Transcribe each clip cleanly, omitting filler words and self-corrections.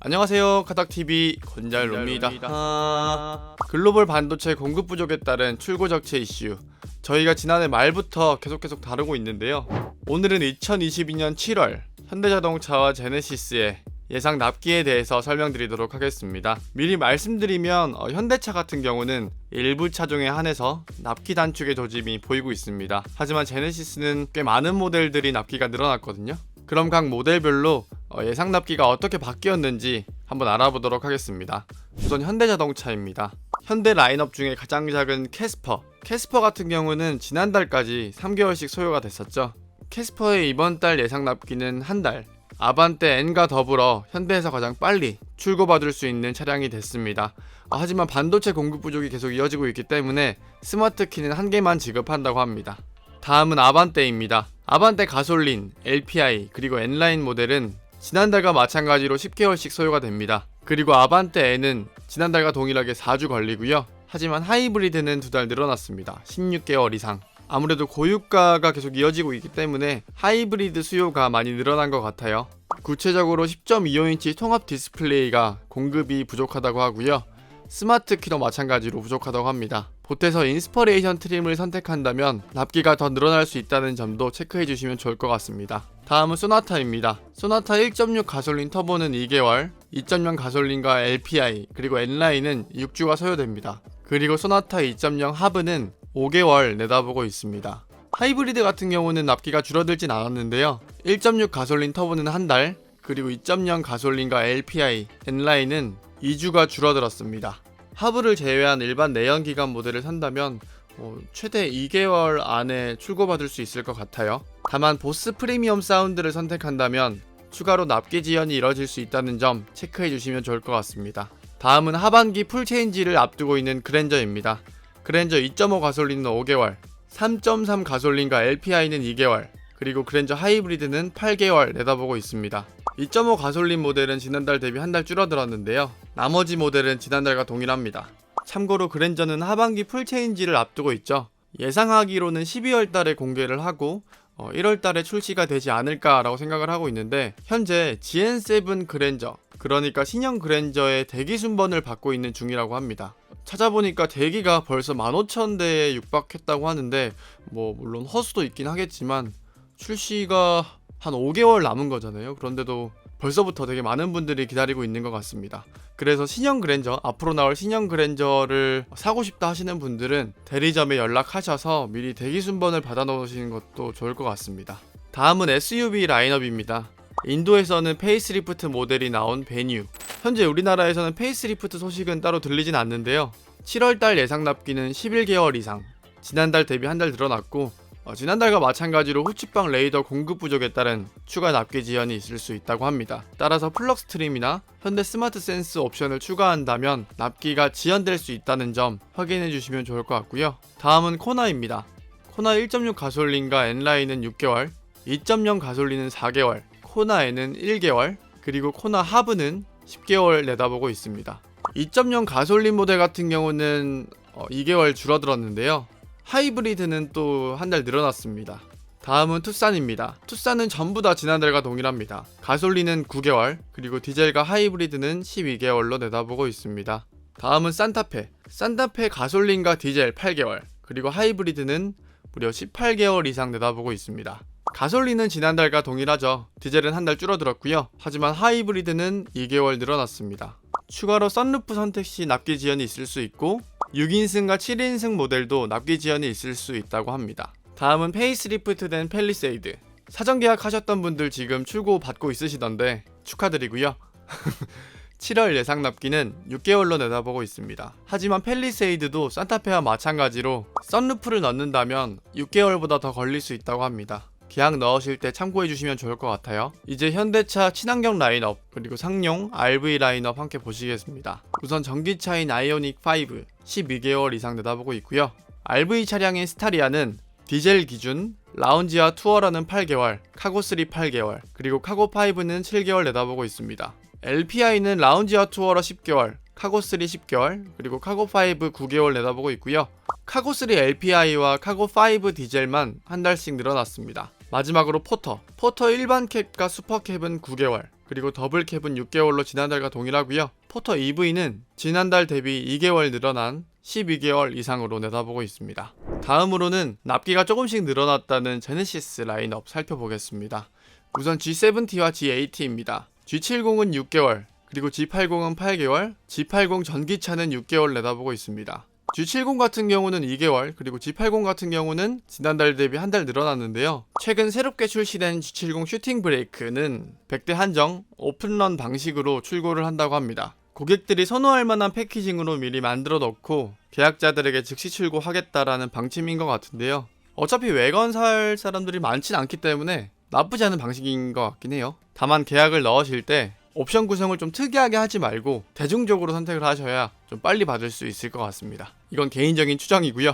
안녕하세요. 카닥TV 권잘로입니다. 글로벌 반도체 공급 부족에 따른 출고 적체 이슈, 저희가 지난해 말부터 계속 다루고 있는데요. 오늘은 2022년 7월 현대자동차와 제네시스의 예상 납기에 대해서 설명드리도록 하겠습니다. 미리 말씀드리면 현대차 같은 경우는 일부 차종에 한해서 납기 단축의 조짐이 보이고 있습니다. 하지만 제네시스는 꽤 많은 모델들이 납기가 늘어났거든요. 그럼 각 모델별로 예상 납기가 어떻게 바뀌었는지 한번 알아보도록 하겠습니다. 우선 현대자동차입니다. 현대 라인업 중에 가장 작은 캐스퍼 같은 경우는 지난달까지 3개월씩 소요가 됐었죠. 캐스퍼의 이번 달 예상 납기는 한 달, 아반떼 N과 더불어 현대에서 가장 빨리 출고받을 수 있는 차량이 됐습니다. 하지만 반도체 공급 부족이 계속 이어지고 있기 때문에 스마트 키는 한 개만 지급한다고 합니다. 다음은 아반떼입니다. 아반떼 가솔린, LPI, 그리고 N라인 모델은 지난달과 마찬가지로 10개월씩 소요가 됩니다. 그리고 아반떼 N은 지난달과 동일하게 4주 걸리고요. 하지만 하이브리드는 2달 늘어났습니다. 16개월 이상. 아무래도 고유가가 계속 이어지고 있기 때문에 하이브리드 수요가 많이 늘어난 것 같아요. 구체적으로 10.25인치 통합 디스플레이가 공급이 부족하다고 하고요. 스마트 키도 마찬가지로 부족하다고 합니다. 보태서 인스퍼레이션 트림을 선택한다면 납기가 더 늘어날 수 있다는 점도 체크해 주시면 좋을 것 같습니다. 다음은 소나타입니다. 소나타 1.6 가솔린 터보는 2개월, 2.0 가솔린과 LPI, 그리고 N라인은 6주가 소요됩니다. 그리고 소나타 2.0 하브는 5개월 내다보고 있습니다. 하이브리드 같은 경우는 납기가 줄어들진 않았는데요. 1.6 가솔린 터보는 한 달, 그리고 2.0 가솔린과 LPI, N라인은 2주가 줄어들었습니다. 하브를 제외한 일반 내연기관 모델을 산다면 최대 2개월 안에 출고받을 수 있을 것 같아요. 다만 보스 프리미엄 사운드를 선택한다면 추가로 납기 지연이 이뤄질 수 있다는 점 체크해 주시면 좋을 것 같습니다. 다음은 하반기 풀체인지를 앞두고 있는 그랜저입니다. 그랜저 2.5 가솔린은 5개월, 3.3 가솔린과 LPI는 2개월, 그리고 그랜저 하이브리드는 8개월 내다보고 있습니다. 2.5 가솔린 모델은 지난달 대비 한 달 줄어들었는데요. 나머지 모델은 지난달과 동일합니다. 참고로 그랜저는 하반기 풀체인지를 앞두고 있죠. 예상하기로는 12월 달에 공개를 하고 1월 달에 출시가 되지 않을까라고 생각을 하고 있는데, 현재 GN7 그랜저, 그러니까 신형 그랜저의 대기 순번을 받고 있는 중이라고 합니다. 찾아보니까 대기가 벌써 15,000대에 육박했다고 하는데 물론 허수도 있긴 하겠지만 출시가 한 5개월 남은 거잖아요. 그런데도 벌써부터 되게 많은 분들이 기다리고 있는 것 같습니다. 그래서 신형 그랜저, 앞으로 나올 신형 그랜저를 사고 싶다 하시는 분들은 대리점에 연락하셔서 미리 대기 순번을 받아 놓으시는 것도 좋을 것 같습니다. 다음은 SUV 라인업입니다. 인도에서는 페이스리프트 모델이 나온 베뉴. 현재 우리나라에서는 페이스리프트 소식은 따로 들리진 않는데요. 7월달 예상 납기는 11개월 이상, 지난달 대비 한 달 늘어났고 지난달과 마찬가지로 후측방 레이더 공급 부족에 따른 추가 납기 지연이 있을 수 있다고 합니다. 따라서 플럭스 트림이나 현대 스마트 센스 옵션을 추가한다면 납기가 지연될 수 있다는 점 확인해 주시면 좋을 것 같고요. 다음은 코나입니다. 코나 1.6 가솔린과 N라인은 6개월, 2.0 가솔린은 4개월, 코나 N은 1개월, 그리고 코나 하브는 10개월 내다보고 있습니다. 2.0 가솔린 모델 같은 경우는 2개월 줄어들었는데요. 하이브리드는 또 한 달 늘어났습니다. 다음은 투싼입니다. 투싼은 전부 다 지난달과 동일합니다. 가솔린은 9개월, 그리고 디젤과 하이브리드는 12개월로 내다보고 있습니다. 다음은 산타페. 산타페 가솔린과 디젤 8개월, 그리고 하이브리드는 무려 18개월 이상 내다보고 있습니다. 가솔린은 지난달과 동일하죠. 디젤은 한 달 줄어들었고요. 하지만 하이브리드는 2개월 늘어났습니다. 추가로 썬루프 선택 시 납기 지연이 있을 수 있고 6인승과 7인승 모델도 납기 지연이 있을 수 있다고 합니다. 다음은 페이스리프트된 팰리세이드. 사전 계약하셨던 분들 지금 출고 받고 있으시던데 축하드리고요. 7월 예상 납기는 6개월로 내다보고 있습니다. 하지만 팰리세이드도 산타페와 마찬가지로 썬루프를 넣는다면 6개월보다 더 걸릴 수 있다고 합니다. 계약 넣으실 때 참고해 주시면 좋을 것 같아요. 이제 현대차 친환경 라인업, 그리고 상용 RV 라인업 함께 보시겠습니다. 우선 전기차인 아이오닉 5 12개월 이상 내다보고 있고요. RV 차량인 스타리아는 디젤 기준 라운지와 투어러는 8개월, 카고3 8개월, 그리고 카고5는 7개월 내다보고 있습니다. LPI는 라운지와 투어러 10개월, 카고3 10개월, 그리고 카고5 9개월 내다보고 있고요. 카고3 LPI와 카고5 디젤만 한 달씩 늘어났습니다. 마지막으로 포터 일반 캡과 슈퍼캡은 9개월, 그리고 더블캡은 6개월로 지난달과 동일하고요. 포터 EV는 지난달 대비 2개월 늘어난 12개월 이상으로 내다보고 있습니다. 다음으로는 납기가 조금씩 늘어났다는 제네시스 라인업 살펴보겠습니다. 우선 G70와 G80입니다. G70은 6개월, 그리고 G80은 8개월, G80 전기차는 6개월 내다보고 있습니다. G70 같은 경우는 2개월, 그리고 G80 같은 경우는 지난달 대비 한 달 늘어났는데요. 최근 새롭게 출시된 G70 슈팅 브레이크는 100대 한정 오픈런 방식으로 출고를 한다고 합니다. 고객들이 선호할 만한 패키징으로 미리 만들어 놓고 계약자들에게 즉시 출고하겠다라는 방침인 것 같은데요. 어차피 외관 살 사람들이 많진 않기 때문에 나쁘지 않은 방식인 것 같긴 해요. 다만 계약을 넣으실 때 옵션 구성을 좀 특이하게 하지 말고 대중적으로 선택을 하셔야 좀 빨리 받을 수 있을 것 같습니다. 이건 개인적인 추정이고요.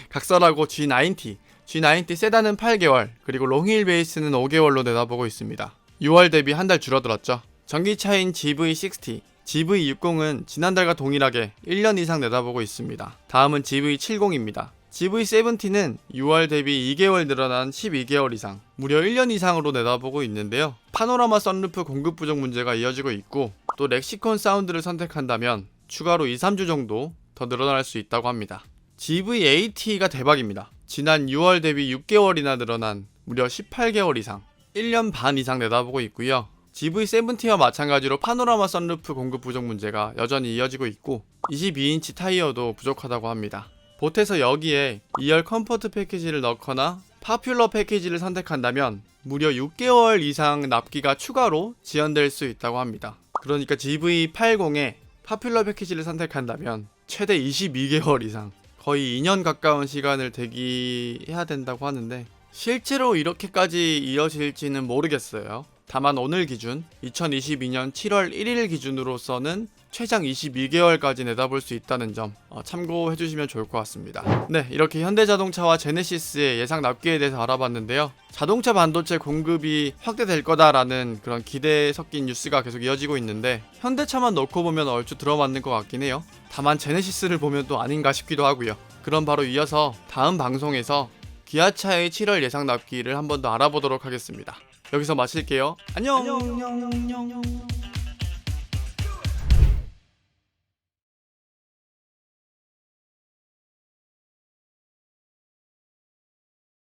각설하고 G90 세단은 8개월, 그리고 롱힐 베이스는 5개월로 내다보고 있습니다. 6월 대비 한 달 줄어들었죠. 전기차인 GV60, GV60은 지난달과 동일하게 1년 이상 내다보고 있습니다. 다음은 GV70입니다. GV70는 6월 대비 2개월 늘어난 12개월 이상, 무려 1년 이상으로 내다보고 있는데요. 파노라마 썬루프 공급 부족 문제가 이어지고 있고, 또 렉시콘 사운드를 선택한다면 추가로 2-3주 정도 더 늘어날 수 있다고 합니다. GV80가 대박입니다. 지난 6월 대비 6개월이나 늘어난 무려 18개월 이상, 1년 반 이상 내다보고 있고요. GV70와 마찬가지로 파노라마 썬루프 공급 부족 문제가 여전히 이어지고 있고 22인치 타이어도 부족하다고 합니다. 보태서 여기에 2열 컴포트 패키지를 넣거나 파퓰러 패키지를 선택한다면 무려 6개월 이상 납기가 추가로 지연될 수 있다고 합니다. 그러니까 GV80에 파퓰러 패키지를 선택한다면 최대 22개월 이상, 거의 2년 가까운 시간을 대기해야 된다고 하는데 실제로 이렇게까지 이어질지는 모르겠어요. 다만 오늘 기준 2022년 7월 1일 기준으로서는 최장 22개월까지 내다볼 수 있다는 점 참고해주시면 좋을 것 같습니다. 네, 이렇게 현대자동차와 제네시스의 예상 납기에 대해서 알아봤는데요. 자동차 반도체 공급이 확대될 거다라는 그런 기대에 섞인 뉴스가 계속 이어지고 있는데 현대차만 놓고 보면 얼추 들어맞는 것 같긴 해요. 다만 제네시스를 보면 또 아닌가 싶기도 하고요. 그럼 바로 이어서 다음 방송에서 기아차의 7월 예상 납기를 한 번 더 알아보도록 하겠습니다. 여기서 마칠게요. 안녕.